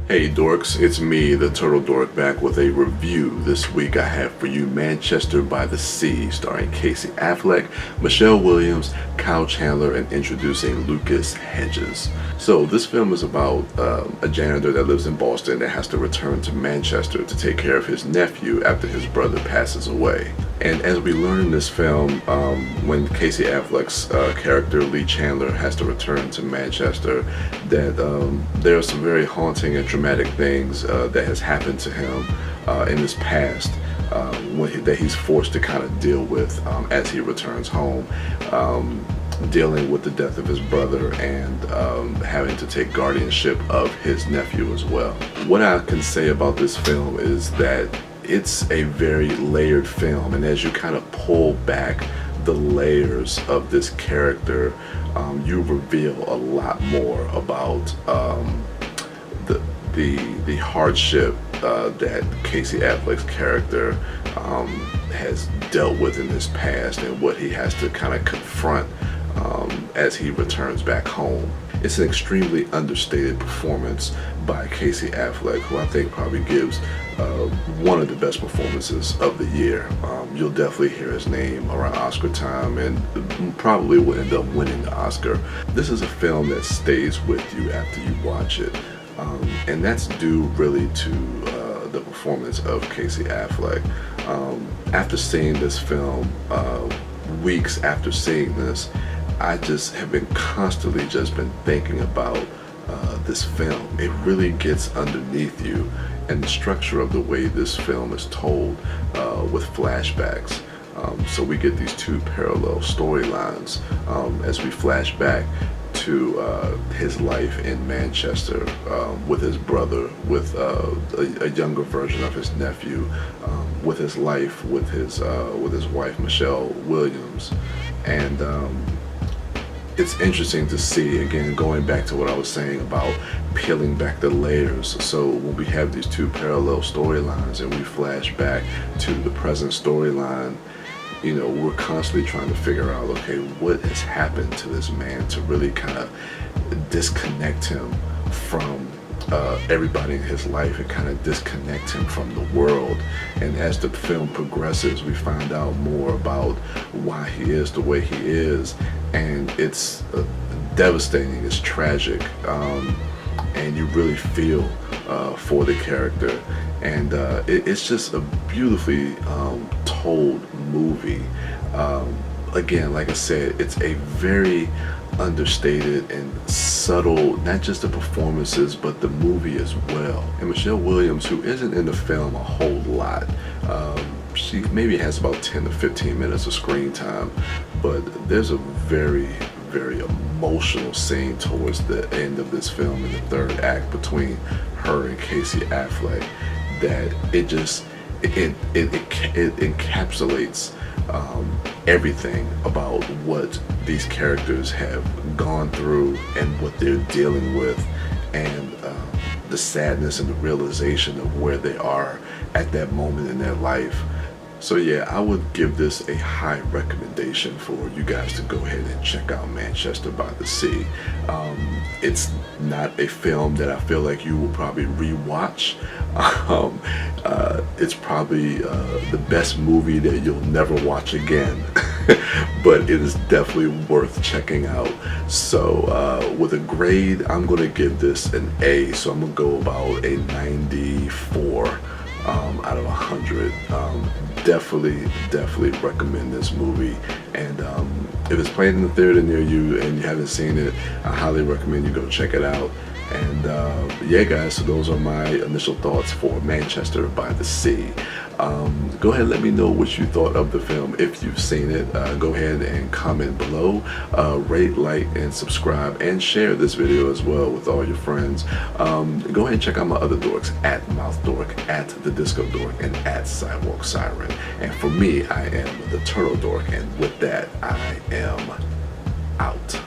Hey dorks, it's me, the Turtle Dork, back with a review. This week I have for you Manchester by the Sea, starring Casey Affleck, Michelle Williams, Kyle Chandler, and introducing Lucas Hedges. So this film is about a janitor that lives in Boston that has to return to Manchester to take care of his nephew after his brother passes away. And as we learn in this film, when Casey Affleck's character Lee Chandler has to return to Manchester, that there are some very haunting and dramatic things that has happened to him in his past that he's forced to kind of deal with as he returns home, dealing with the death of his brother and having to take guardianship of his nephew as well. What I can say about this film is that it's a very layered film, and as you kind of pull back the layers of this character, you reveal a lot more about the hardship that Casey Affleck's character has dealt with in his past and what he has to kind of confront as he returns back home. It's an extremely understated performance by Casey Affleck, who I think probably gives one of the best performances of the year. You'll definitely hear his name around Oscar time and probably will end up winning the Oscar. This is a film that stays with you after you watch it, and that's due really to the performance of Casey Affleck. After seeing this film, weeks after seeing this, I just have been constantly thinking about this film. It really gets underneath you, and the structure of the way this film is told with flashbacks. So we get these two parallel storylines as we flash back to his life in Manchester with his brother, with a younger version of his nephew, with his life with his wife Michelle Williams, and it's interesting to see, again, going back to what I was saying about peeling back the layers. So when we have these two parallel storylines and we flash back to the present storyline, you know, we're constantly trying to figure out, okay, what has happened to this man to really kind of disconnect him from everybody in his life and kind of disconnect him from the world. And as the film progresses, we find out more about why he is the way he is, and it's devastating, it's tragic, and you really feel for the character, and it's just a beautifully told movie. Again, like I said, it's a very understated and subtle, not just the performances but the movie as well. And Michelle Williams, who isn't in the film a whole lot, she maybe has about 10 to 15 minutes of screen time, but there's a very emotional scene towards the end of this film in the third act between her and Casey Affleck that it encapsulates everything about what these characters have gone through and what they're dealing with, and the sadness and the realization of where they are at that moment in their life. So yeah, I would give this a high recommendation for you guys to go ahead and check out Manchester by the Sea. It's not a film that I feel like you will probably rewatch. It's probably the best movie that you'll never watch again, but it is definitely worth checking out. So with a grade, I'm going to give this an A, so I'm going to go about a 94 out of 100. Definitely recommend this movie, and if it's playing in the theater near you and you haven't seen it, I highly recommend you go check it out. And yeah guys, so those are my initial thoughts for Manchester by the Sea. Go ahead and let me know what you thought of the film. If you've seen it, go ahead and comment below, rate, like, and subscribe, and share this video as well with all your friends. Go ahead and check out my other dorks, at MouthDork, at TheDiscoDork, and at Sidewalk Siren. And for me, I am the Turtle Dork, and with that, I am out.